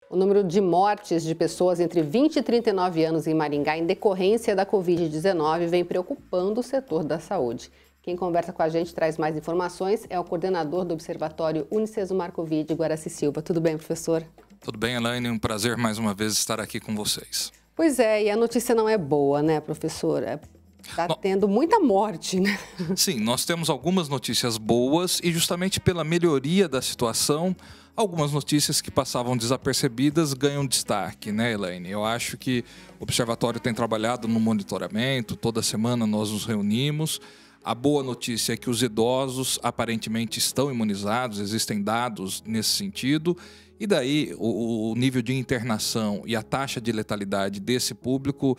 O número de mortes de pessoas entre 20 e 39 anos em Maringá em decorrência da Covid-19 vem preocupando o setor da saúde. Quem conversa com a gente traz mais informações é o coordenador do Observatório Unicesumar Covid, Guaraci Silva. Tudo bem, professor? Tudo bem, Elaine. Um prazer mais uma vez estar aqui com vocês. Pois é, e a notícia não é boa, né, professor? Está tendo muita morte, né? Sim, nós temos algumas notícias boas e justamente pela melhoria da situação, algumas notícias que passavam desapercebidas ganham destaque, né, Elaine? Eu acho que o Observatório tem trabalhado no monitoramento, toda semana nós nos reunimos. A boa notícia é que os idosos aparentemente estão imunizados, existem dados nesse sentido, e daí o nível de internação e a taxa de letalidade desse público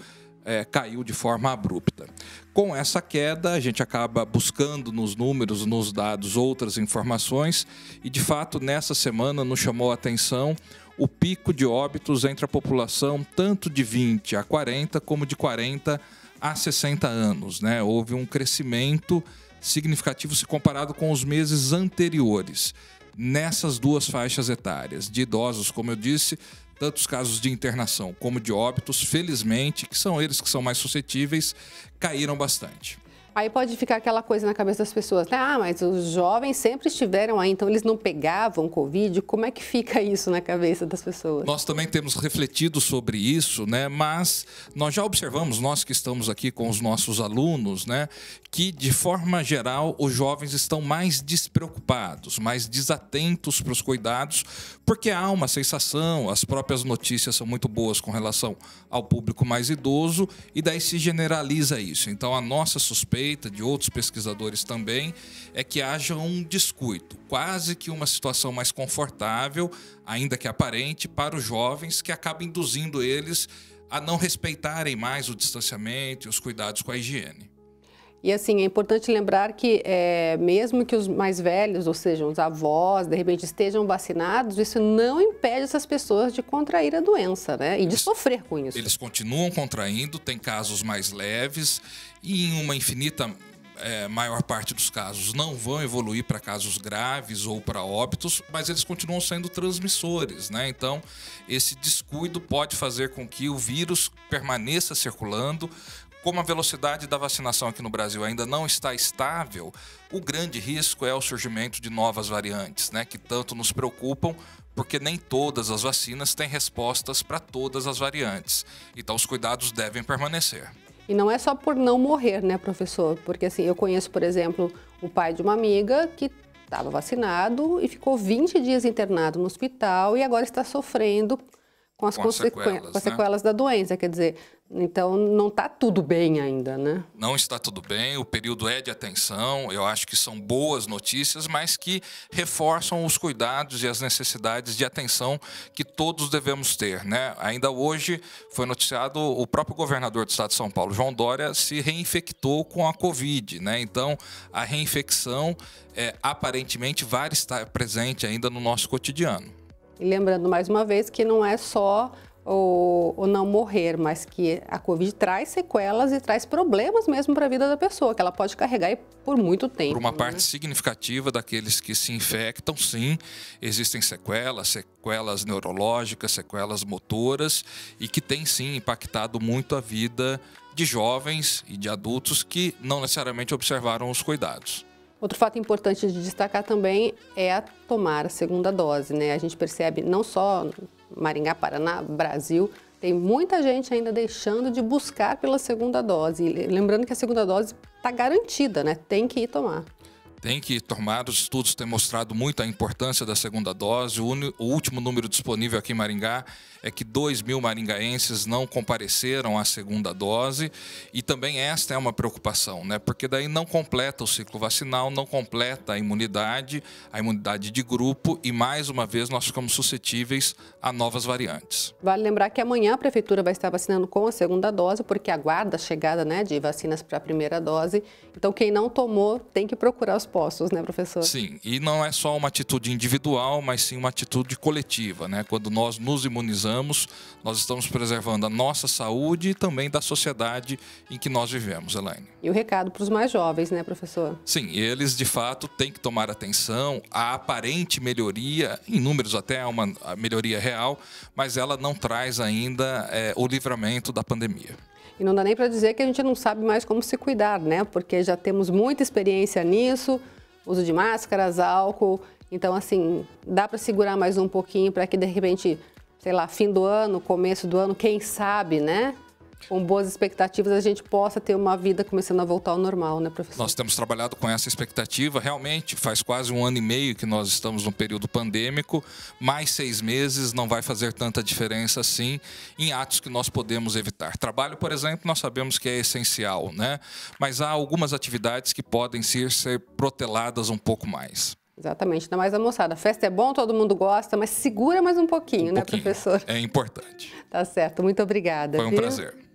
caiu de forma abrupta. Com essa queda, a gente acaba buscando nos números, nos dados, outras informações, e de fato nessa semana nos chamou a atenção o pico de óbitos entre a população tanto de 20 a 40 como de 40 a 60 anos, né? Houve um crescimento significativo se comparado com os meses anteriores. Nessas duas faixas etárias, de idosos, como eu disse, tanto os casos de internação como de óbitos, felizmente, que são eles que são mais suscetíveis, caíram bastante. Aí pode ficar aquela coisa na cabeça das pessoas, né? Ah, mas os jovens sempre estiveram aí, então eles não pegavam Covid. Como é que fica isso na cabeça das pessoas? Nós também temos refletido sobre isso, né? Mas nós já observamos, nós que estamos aqui com os nossos alunos, né? Que de forma geral os jovens estão mais despreocupados, mais desatentos para os cuidados, porque há uma sensação, as próprias notícias são muito boas com relação ao público mais idoso e daí se generaliza isso. Então a nossa suspeita de outros pesquisadores também, é que haja um descuido, quase que uma situação mais confortável, ainda que aparente, para os jovens, que acaba induzindo eles a não respeitarem mais o distanciamento e os cuidados com a higiene. E assim, é importante lembrar que mesmo que os mais velhos, ou seja, os avós, de repente estejam vacinados, isso não impede essas pessoas de contrair a doença, né? E de sofrer com isso. Eles continuam contraindo, tem casos mais leves e em uma infinita maior parte dos casos não vão evoluir para casos graves ou para óbitos, mas eles continuam sendo transmissores, né? Então, esse descuido pode fazer com que o vírus permaneça circulando. Como a velocidade da vacinação aqui no Brasil ainda não está estável, o grande risco é o surgimento de novas variantes, né, que tanto nos preocupam, porque nem todas as vacinas têm respostas para todas as variantes. Então, os cuidados devem permanecer. E não é só por não morrer, né, professor? Porque assim, eu conheço, por exemplo, o pai de uma amiga que estava vacinado e ficou 20 dias internado no hospital e agora está sofrendo com as sequelas da doença, quer dizer, então não está tudo bem ainda, né? Não está tudo bem, o período é de atenção, eu acho que são boas notícias, mas que reforçam os cuidados e as necessidades de atenção que todos devemos ter, né? Ainda hoje foi noticiado o próprio governador do estado de São Paulo, João Dória, se reinfectou com a Covid, né? Então, a reinfecção aparentemente vai estar presente ainda no nosso cotidiano. E lembrando mais uma vez que não é só o não morrer, mas que a Covid traz sequelas e traz problemas mesmo para a vida da pessoa, que ela pode carregar por muito tempo. Por uma parte significativa daqueles que se infectam, sim, existem sequelas neurológicas, sequelas motoras e que tem sim impactado muito a vida de jovens e de adultos que não necessariamente observaram os cuidados. Outro fato importante de destacar também é tomar a segunda dose, né? A gente percebe não só Maringá, Paraná, Brasil, tem muita gente ainda deixando de buscar pela segunda dose. E lembrando que a segunda dose está garantida, né? Tem que ir tomar. Tem que tomar, os estudos têm mostrado muito a importância da segunda dose. O último número disponível aqui em Maringá é que 2.000 maringaenses não compareceram à segunda dose e também esta é uma preocupação, né? Porque daí não completa o ciclo vacinal, não completa a imunidade de grupo e mais uma vez nós ficamos suscetíveis a novas variantes. Vale lembrar que amanhã a Prefeitura vai estar vacinando com a segunda dose, porque aguarda a chegada, né, de vacinas para a primeira dose. Então quem não tomou tem que procurar os postos, né, professor? Sim, e não é só uma atitude individual, mas sim uma atitude coletiva, né? Quando nós nos imunizamos, nós estamos preservando a nossa saúde e também da sociedade em que nós vivemos, Elaine. E o recado para os mais jovens, né, professor? Sim, eles de fato têm que tomar atenção. A aparente melhoria, em números até é uma melhoria real, mas ela não traz ainda o livramento da pandemia. E não dá nem para dizer que a gente não sabe mais como se cuidar, né? Porque já temos muita experiência nisso, uso de máscaras, álcool. Então, assim, dá para segurar mais um pouquinho para que, de repente, sei lá, fim do ano, começo do ano, quem sabe, né? Com boas expectativas, a gente possa ter uma vida começando a voltar ao normal, né, professor? Nós temos trabalhado com essa expectativa. Realmente, faz quase 1 ano e meio que nós estamos no período pandêmico. Mais 6 meses não vai fazer tanta diferença assim em atos que nós podemos evitar. Trabalho, por exemplo, nós sabemos que é essencial, né? Mas há algumas atividades que podem ser proteladas um pouco mais. Exatamente, ainda mais a moçada. Festa é bom, todo mundo gosta, mas segura mais um pouquinho, né, professor? É importante. Tá certo, muito obrigada. Foi um prazer.